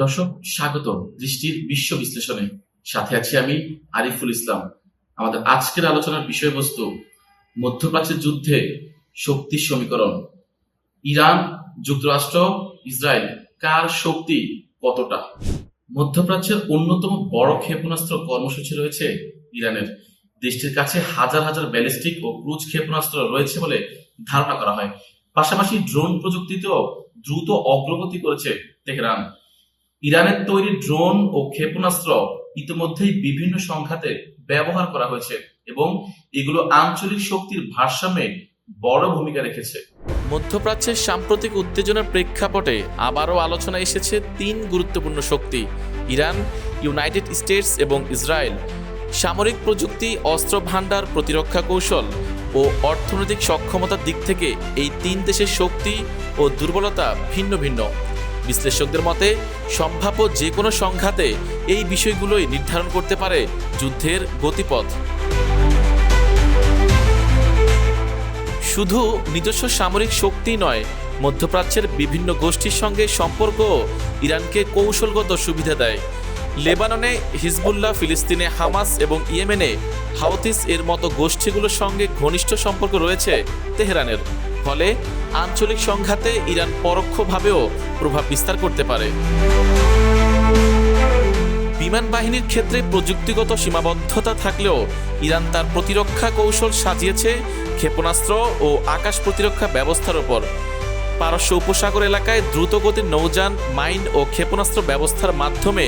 দর্শক স্বাগত দৃষ্টির বিশ্ব বিশ্লেষণে। সাথে আছি আমি আরিফুল ইসলাম। আমাদের আজকের আলোচনার বিষয়বস্তু মধ্যপ্রাচ্যের যুদ্ধে শক্তির সমীকরণ। ইরান, যুক্তরাষ্ট্র, ইসরায়েল, কার শক্তি কতটা? মধ্যপ্রাচ্যের অন্যতম বড় ক্ষেপণাস্ত্র কর্মসূচি রয়েছে ইরানের। দেশটির কাছে হাজার হাজার ব্যালিস্টিক ও ক্রুজ ক্ষেপণাস্ত্র রয়েছে বলে ধারণা করা হয়। পাশাপাশি ড্রোন প্রযুক্তিতেও দ্রুত অগ্রগতি করেছে তেহরান। ইরানের তৈরি ড্রোন ও ক্ষেপণাস্ত্র ইতিমধ্যেই বিভিন্ন সংঘাতে ব্যবহার করা হয়েছে এবং এগুলো আঞ্চলিক শক্তির ভারসাম্যে বড় ভূমিকা রেখেছে। মধ্যপ্রাচ্যের সাম্প্রতিক উত্তেজনার প্রেক্ষাপটে আবারও আলোচনা এসেছে তিন গুরুত্বপূর্ণ শক্তি: ইরান, ইউনাইটেড স্টেটস এবং ইসরায়েল। সামরিক প্রযুক্তি, অস্ত্র ভাণ্ডার, প্রতিরক্ষা কৌশল ও অর্থনৈতিক সক্ষমতার দিক থেকে এই তিন দেশের শক্তি ও দুর্বলতা ভিন্ন ভিন্ন। বিশ্লেষকদের মতে সম্ভাব্য যে কোনো সংঘাতে এই বিষয়গুলোই নির্ধারণ করতে পারে যুদ্ধের গতিপথ। শুধু নিজস্ব সামরিক শক্তি নয়, মধ্যপ্রাচ্যের বিভিন্ন গোষ্ঠীর সঙ্গে সম্পর্ক ইরানকে কৌশলগত সুবিধা দেয়। লেবাননে হিজবুল্লাহ, ফিলিস্তিনে হামাস এবং ইয়েমেনে হাউথিস এর মতো গোষ্ঠীগুলোর সঙ্গে ঘনিষ্ঠ সম্পর্ক রয়েছে তেহরানের। ফলে আঞ্চলিক সংঘাতে ইরান পরোক্ষভাবেও প্রভাব বিস্তার করতে পারে। বিমান বাহিনীর ক্ষেত্রে প্রযুক্তিগত সীমাবদ্ধতা থাকলেও ইরান তার প্রতিরক্ষা কৌশল সাজিয়েছে ক্ষেপণাস্ত্র ও আকাশ প্রতিরক্ষা ব্যবস্থার ওপর। পারস্য উপসাগর এলাকায় দ্রুতগতির নৌযান, মাইন ও ক্ষেপণাস্ত্র ব্যবস্থার মাধ্যমে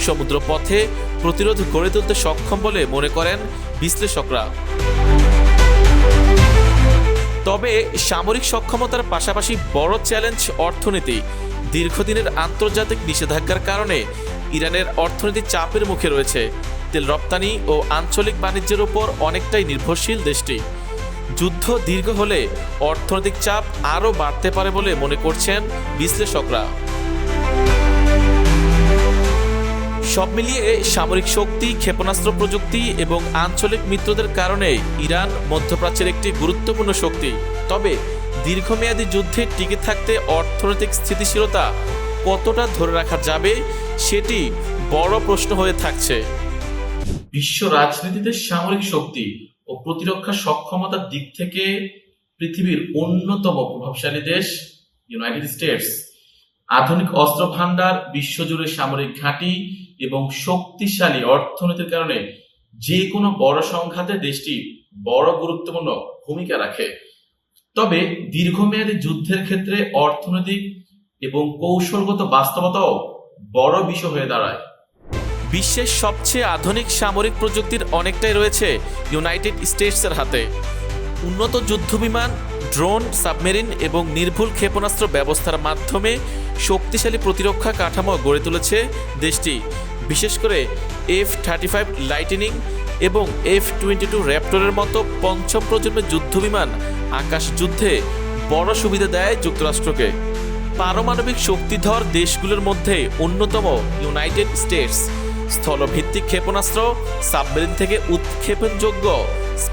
সমুদ্রপথে প্রতিরোধ গড়ে তুলতে সক্ষম বলে মনে করেন বিশ্লেষকরা। তবে সামরিক সক্ষমতার পাশাপাশি বড় চ্যালেঞ্জ অর্থনীতি। দীর্ঘদিনের আন্তর্জাতিক নিষেধাজ্ঞার কারণে ইরানের অর্থনীতি চাপের মুখে রয়েছে। তেল রপ্তানি ও আঞ্চলিক বাণিজ্যের উপর অনেকটাই নির্ভরশীল দেশটি। যুদ্ধ দীর্ঘ হলে অর্থনৈতিক চাপ আরও বাড়তে পারে বলে মনে করছেন বিশ্লেষকরা। সব মিলিয়ে সামরিক শক্তি, ক্ষেপণাস্ত্র প্রযুক্তি এবং আঞ্চলিক মিত্রদের কারণে ইরান মধ্যপ্রাচ্যের একটি গুরুত্বপূর্ণ শক্তি। তবে দীর্ঘমেয়াদী যুদ্ধে টিকে থাকতে অর্থনৈতিক স্থিতিশীলতা কতটা ধরে রাখা যাবে সেটি বড় প্রশ্ন হয়ে থাকছে। বিশ্ব রাজনীতিতে সামরিক শক্তি ও প্রতিরক্ষা সক্ষমতার দিক থেকে পৃথিবীর অন্যতম প্রভাবশালী দেশ ইউনাইটেড স্টেটস। আধুনিক অস্ত্র ভাণ্ডার, বিশ্বজুড়ে সামরিক ঘাঁটি এবং শক্তিশালী অর্থনীতির কারণে যে কোনো বড় সংঘাতে দেশটি বড় গুরুত্বপূর্ণ ভূমিকা রাখে। তবে দীর্ঘমেয়াদী যুদ্ধের ক্ষেত্রে অর্থনৈতিক এবং কৌশলগত বাস্তবতাও বড় বিষয় হয়ে দাঁড়ায়। বিশ্বের সবচেয়ে আধুনিক সামরিক প্রযুক্তির অনেকটাই রয়েছে ইউনাইটেড স্টেটসের হাতে। উন্নত যুদ্ধবিমান, ড্রোন, সাবমেরিন এবং নির্ভুল ক্ষেপণাস্ত্র ব্যবস্থার মাধ্যমে শক্তিশালী প্রতিরক্ষা কাঠামো গড়ে তুলেছে দেশটি। বিশেষ করে F-35 লাইটনিং এবং F-22 র্যাপটরের মতো পঞ্চম প্রজন্মের যুদ্ধবিমান আকাশ যুদ্ধে বড় সুবিধা দেয় যুক্তরাষ্ট্রকে। পারমাণবিক শক্তিধর দেশগুলোর মধ্যে অন্যতম ইউনাইটেড স্টেটস। স্থলভিত্তিক ক্ষেপণাস্ত্র, সাবমেরিন থেকে উৎক্ষেপণযোগ্য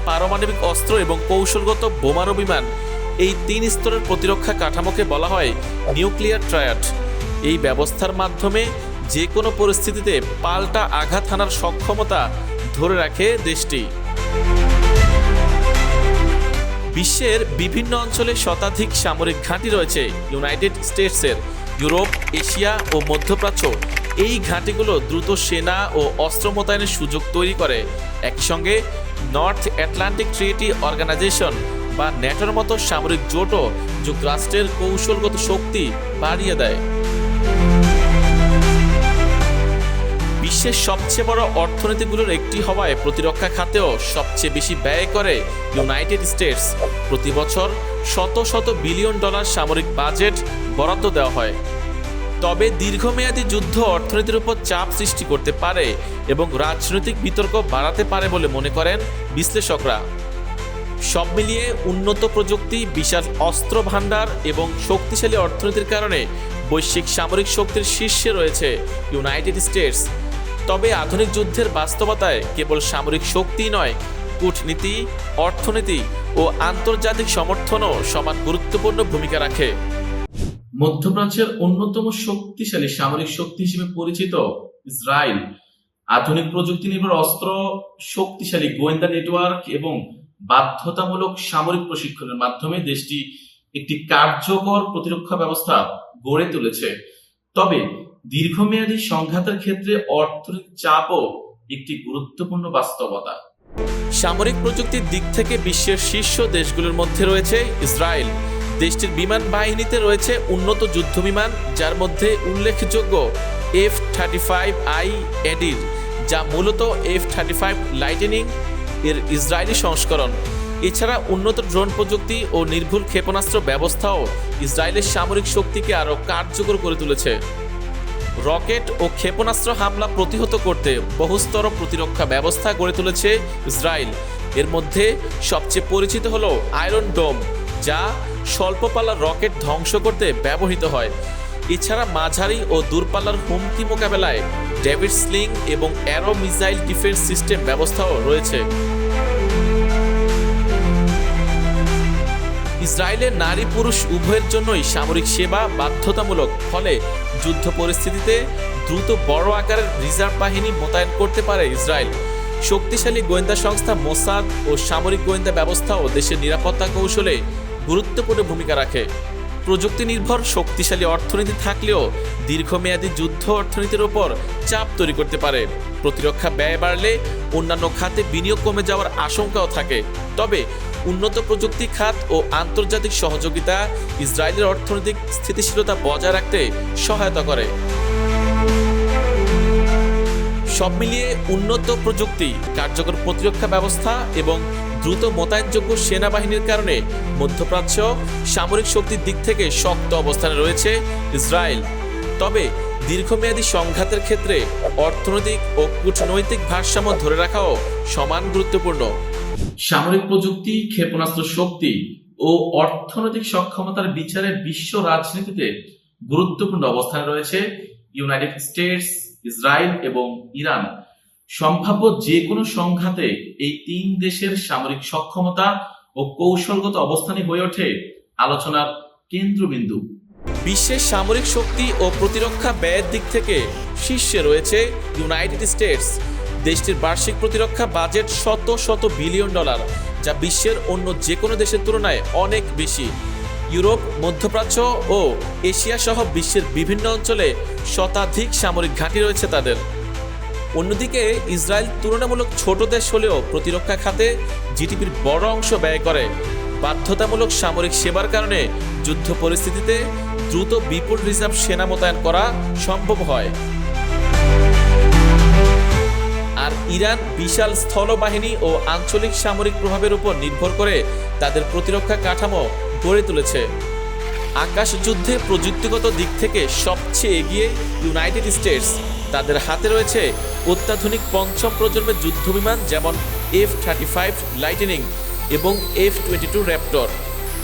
পারমাণবিক অস্ত্র এবং কৌশলগত বোমারু বিমান, এই তিন স্তরের প্রতিরক্ষা কাঠামোকে বলা হয় নিউক্লিয়ার ট্রায়াড। এই ব্যবস্থার মাধ্যমে যে কোনো পরিস্থিতিতে পাল্টা আঘাত হানার সক্ষমতা ধরে রাখে দেশটি। বিশ্বের বিভিন্ন অঞ্চলে শতাধিক সামরিক ঘাঁটি রয়েছে ইউনাইটেড স্টেটসের। ইউরোপ, এশিয়া ও মধ্যপ্রাচ্য এই ঘাঁটিগুলো দ্রুত সেনা ও অস্ত্র মোতায়েনের সুযোগ তৈরি করে। একই সঙ্গে নর্থ আটলান্টিক ট্রিটি অর্গানাইজেশন বা ন্যাটোর মতো সামরিক জোটও যুক্তরাষ্ট্রের কৌশলগত শক্তি বাড়িয়ে দেয়। বিশ্বের সবচেয়ে বড় অর্থনীতিগুলোর একটি হওয়ায় প্রতিরক্ষা খাতেও সবচেয়ে বেশি ব্যয় করে ইউনাইটেড স্টেটস। প্রতি বছর শত শত বিলিয়ন ডলার সামরিক বাজেট বরাদ্দ দেওয়া হয়। তবে দীর্ঘমেয়াদী যুদ্ধ অর্থনীতির উপর চাপ সৃষ্টি করতে পারে এবং রাজনৈতিক বিতর্ক বাড়াতে পারে বলে মনে করেন বিশ্লেষকরা। সব মিলিয়ে উন্নত প্রযুক্তি, বিশাল অস্ত্র ভাণ্ডার এবং শক্তিশালী অর্থনীতির কারণে বৈশ্বিক সামরিক শক্তির শীর্ষে রয়েছে ইউনাইটেড স্টেটস। তবে আধুনিক যুদ্ধের বাস্তবতায় কেবল সামরিক শক্তিই নয়, কূটনীতি, অর্থনীতি ও আন্তর্জাতিক সমর্থনও সমান গুরুত্বপূর্ণ ভূমিকা রাখে। মধ্যপ্রাচ্যের অন্যতম শক্তিশালী সামরিক শক্তি হিসেবে পরিচিত ইসরায়েল আধুনিক প্রযুক্তি নির্ভর অস্ত্র, শক্তিশালী গোয়েন্দা নেটওয়ার্ক এবং বাধ্যতামূলক সামরিক প্রশিক্ষণের মাধ্যমে দেশটি একটি কার্যকর প্রতিরক্ষা ব্যবস্থা গড়ে তুলেছে। তবে দীর্ঘমেয়াদী সংঘাতের ক্ষেত্রে অর্থনৈতিক চাপও একটি গুরুত্বপূর্ণ বাস্তবতা। সামরিক প্রযুক্তির দিক থেকে বিশ্বের শীর্ষ দেশগুলোর মধ্যে রয়েছে ইসরায়েল। দেশটির বিমান বাহিনীতে রয়েছে উন্নত যুদ্ধবিমান, যার মধ্যে উল্লেখযোগ্য F-35I এডির, যা মূলত F-35 লাইটেনিং এর ইসরায়েলি সংস্করণ। এছাড়া উন্নত ড্রোন প্রযুক্তি ও নির্ভুল ক্ষেপণাস্ত্র ব্যবস্থাও ইসরায়েলের সামরিক শক্তিকে আরও কার্যকর করে তুলেছে। রকেট ও ক্ষেপণাস্ত্র হামলা প্রতিহত করতে বহুস্তর প্রতিরক্ষা ব্যবস্থা গড়ে তুলেছে ইসরায়েল। এর মধ্যে সবচেয়ে পরিচিত হলো আয়রন ডোম, যা স্বল্পপাল্লার রকেট ধ্বংস করতে ব্যবহৃত হয়। এছাড়া মাঝারি ও দূরপাল্লার হুমকি মোকাবেলায় ডেভিড স্লিং এবং অ্যারো মিসাইল ডিফেন্স সিস্টেম ব্যবস্থাও রয়েছে। ইসরায়েলের নারী পুরুষ উভয়ের জন্যই সামরিক সেবা বাধ্যতামূলক, ফলে যুদ্ধ পরিস্থিতিতে দ্রুত বড় আকারের রিজার্ভ বাহিনী মোতায়েন করতে পারে ইসরায়েল। শক্তিশালী গোয়েন্দা সংস্থা মোসাদ ও সামরিক গোয়েন্দা ব্যবস্থাও দেশের নিরাপত্তা কৌশলে গুরুত্বপূর্ণ ভূমিকা রাখে। প্রযুক্তি নির্ভর শক্তিশালী অর্থনীতি থাকলেও দীর্ঘমেয়াদী যুদ্ধ অর্থনীতির ওপর চাপ তৈরি করতে পারে। প্রতিরক্ষা ব্যয় বাড়লে অন্যান্য খাতে বিনিয়োগ কমে যাওয়ার আশঙ্কাও থাকে। তবে উন্নত প্রযুক্তি খাত ও আন্তর্জাতিক সহযোগিতা ইসরায়েলের অর্থনৈতিক স্থিতিশীলতা বজায় রাখতে সহায়তা করে। সব মিলিয়ে উন্নত প্রযুক্তি, কার্যকর প্রতিরক্ষা ব্যবস্থা এবং দ্রুত মোতায়েনযোগ্য সেনাবাহিনীর কারণে মধ্যপ্রাচ্য সামরিক শক্তির দিক থেকে শক্ত অবস্থানে রয়েছে ইসরায়েল। তবে দীর্ঘমেয়াদী সংঘাতের ক্ষেত্রে অর্থনৈতিক ও কূটনৈতিক ভারসাম্য ধরে রাখাও সমান গুরুত্বপূর্ণ। সামরিক প্রযুক্তি, ক্ষেপণাস্ত্র শক্তি ও অর্থনৈতিক সক্ষমতার বিচারে বিশ্ব রাজনীতিতে গুরুত্বপূর্ণ অবস্থানে রয়েছে ইউনাইটেড স্টেটস, ইসরায়েল এবং ইরান। সম্ভাব্য যে কোনো সংঘাতে এই তিন দেশের সামরিক সক্ষমতা ও কৌশলগত অবস্থানই হয়ে ওঠে আলোচনার কেন্দ্রবিন্দু। বিশ্বের সামরিক শক্তি ও প্রতিরক্ষা ব্যয়ের দিক থেকে শীর্ষে রয়েছে ইউনাইটেড স্টেটস। দেশটির বার্ষিক প্রতিরক্ষা বাজেট শত শত বিলিয়ন ডলার, যা বিশ্বের অন্য যে কোনো দেশের তুলনায় অনেক বেশি। ইউরোপ, মধ্যপ্রাচ্য ও এশিয়া সহ বিশ্বের বিভিন্ন অঞ্চলে শতাধিক সামরিক ঘাঁটি রয়েছে তাদের। অন্যদিকে ইসরায়েল তুলনামূলক ছোট দেশ হলেও প্রতিরক্ষা খাতে জিডিপির বড় অংশ ব্যয় করে। বাধ্যতামূলক সামরিক সেবার কারণে যুদ্ধ পরিস্থিতিতে দ্রুত বিপুল রিজার্ভ সেনা মোতায়েন করা সম্ভব হয়। আর ইরান বিশাল স্থলবাহিনী ও আঞ্চলিক সামরিক প্রভাবের উপর নির্ভর করে তাদের প্রতিরক্ষা কাঠামো গড়ে তুলেছে। আকাশ যুদ্ধে প্রযুক্তিগত দিক থেকে সবচেয়ে এগিয়ে ইউনাইটেড স্টেটস। তাদের হাতে রয়েছে অত্যাধুনিক পঞ্চম প্রজন্মের যুদ্ধবিমান, যেমন F-35 লাইটেনিং এবং F-22 র্যাপটর।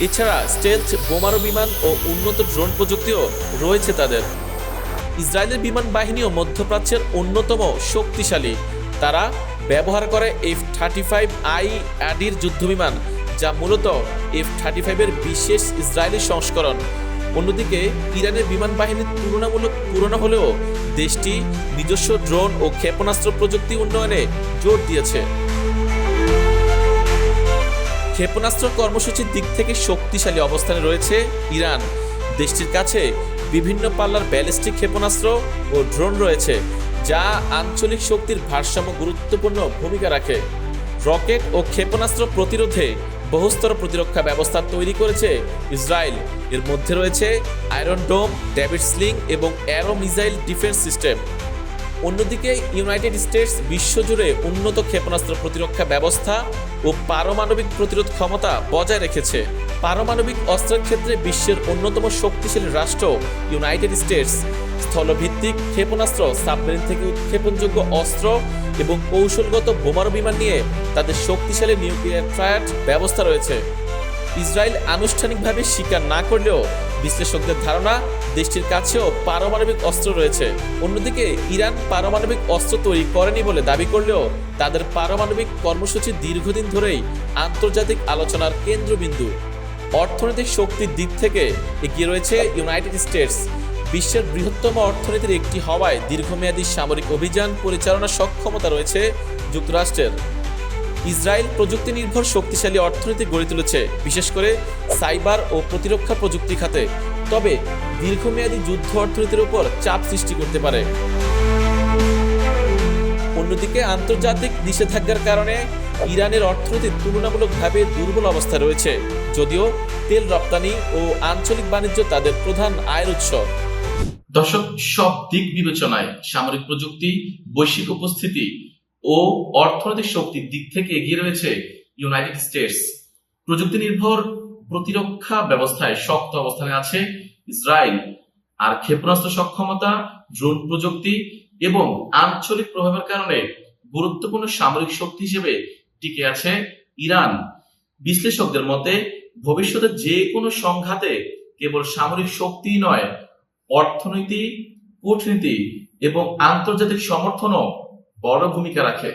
এছাড়া স্টেলথ বোমারু বিমান ও উন্নত ড্রোন প্রযুক্তিও রয়েছে তাদের। ইসরায়েলের বিমান বাহিনীও মধ্যপ্রাচ্যের অন্যতম শক্তিশালী। তারা ব্যবহার করে F-35I এডির যুদ্ধবিমান, যা মূলত F-35 এর বিশেষ ইসরায়েলি সংস্করণ। অন্যদিকে ইরানের বিমান বাহিনীর তুলনামূলক পুরনো হলেও দেশটি নিজস্ব ড্রোন ও ক্ষেপণাস্ত্র প্রযুক্তি উন্নয়নে জোর দিয়েছে। ক্ষেপণাস্ত্র কর্মসূচির দিক থেকে শক্তিশালী অবস্থানে রয়েছে ইরান। দেশটির কাছে বিভিন্ন পাল্লার ব্যালিস্টিক ক্ষেপণাস্ত্র ও ড্রোন রয়েছে, যা আঞ্চলিক শক্তির ভারসাম্য গুরুত্বপূর্ণ ভূমিকা রাখে। রকেট ও ক্ষেপণাস্ত্র প্রতিরোধে বহুস্তর প্রতিরক্ষা ব্যবস্থা তৈরি করেছে ইসরায়েল। এর মধ্যে রয়েছে আয়রন ডোম, ডেভিড স্লিং এবং অ্যারো মিসাইল ডিফেন্স সিস্টেম। অন্যদিকে ইউনাইটেড স্টেটস বিশ্বজুড়ে উন্নত ক্ষেপণাস্ত্র প্রতিরক্ষা ব্যবস্থা ও পারমাণবিক প্রতিরোধ ক্ষমতা বজায় রেখেছে। পারমাণবিক অস্ত্রের ক্ষেত্রে বিশ্বের অন্যতম শক্তিশালী রাষ্ট্র ইউনাইটেড স্টেটস। স্থলভিত্তিক ক্ষেপণাস্ত্র, সাবমেরিন থেকে উৎক্ষেপণযোগ্য অস্ত্র এবং কৌশলগত বোমারু বিমান নিয়ে তাদের শক্তিশালী নিউক্লিয়ার ট্রায়াড ব্যবস্থা রয়েছে। ইসরায়েল আনুষ্ঠানিকভাবে স্বীকার না করলেও বিশ্লেষকদের ধারণা দেশটির কাছেও পারমাণবিক অস্ত্র রয়েছে। অন্যদিকে ইরান পারমাণবিক অস্ত্র তৈরি করেনি বলে দাবি করলেও তাদের পারমাণবিক কর্মসূচি দীর্ঘদিন ধরেই আন্তর্জাতিক আলোচনার কেন্দ্রবিন্দু। অর্থনৈতিক শক্তির দিক থেকে এগিয়ে রয়েছে ইউনাইটেড স্টেটস। বিশ্বের বৃহত্তম অর্থনীতির একটি হওয়ায় দীর্ঘমেয়াদী সামরিক অভিযান পরিচালনার সক্ষমতা রয়েছে যুক্তরাষ্ট্রের। ইসরায়েল প্রযুক্তি নির্ভর শক্তিশালী অর্থনীতি গড়ে তুলেছে, বিশেষ করে সাইবার ও প্রতিরক্ষা প্রযুক্তি খাতে। তবে দীর্ঘমেয়াদী যুদ্ধ অর্থনীতির উপর চাপ সৃষ্টি করতে পারে। অন্যদিকে আন্তর্জাতিক নিষেধাজ্ঞার কারণে ইরানের অর্থনীতি তুলনামূলকভাবে দুর্বল অবস্থায় রয়েছে, যদিও তেল রপ্তানি ও আঞ্চলিক বাণিজ্য তাদের প্রধান আয়ের উৎস। দর্শক, সব দিক বিবেচনায় সামরিক প্রযুক্তি, বৈশ্বিক উপস্থিতি ও অর্থনৈতিক শক্তির দিক থেকে এগিয়ে রয়েছে ইউনাইটেড স্টেটস। প্রযুক্তি নির্ভর প্রতিরক্ষা ব্যবস্থায় শক্ত অবস্থানে আছে ইসরায়েল, আর ক্ষেপণাস্ত্র সক্ষমতা, ড্রোন প্রযুক্তি এবং আঞ্চলিক প্রভাবের কারণে গুরুত্বপূর্ণ সামরিক শক্তি হিসেবে টিকে আছে ইরান। বিশ্লেষকদের মতে ভবিষ্যতে যে কোনো সংঘাতে কেবল সামরিক শক্তিই নয়, অর্থনীতি, কূটনীতি এবং আন্তর্জাতিক সমর্থনও বড় ভূমিকা রাখে।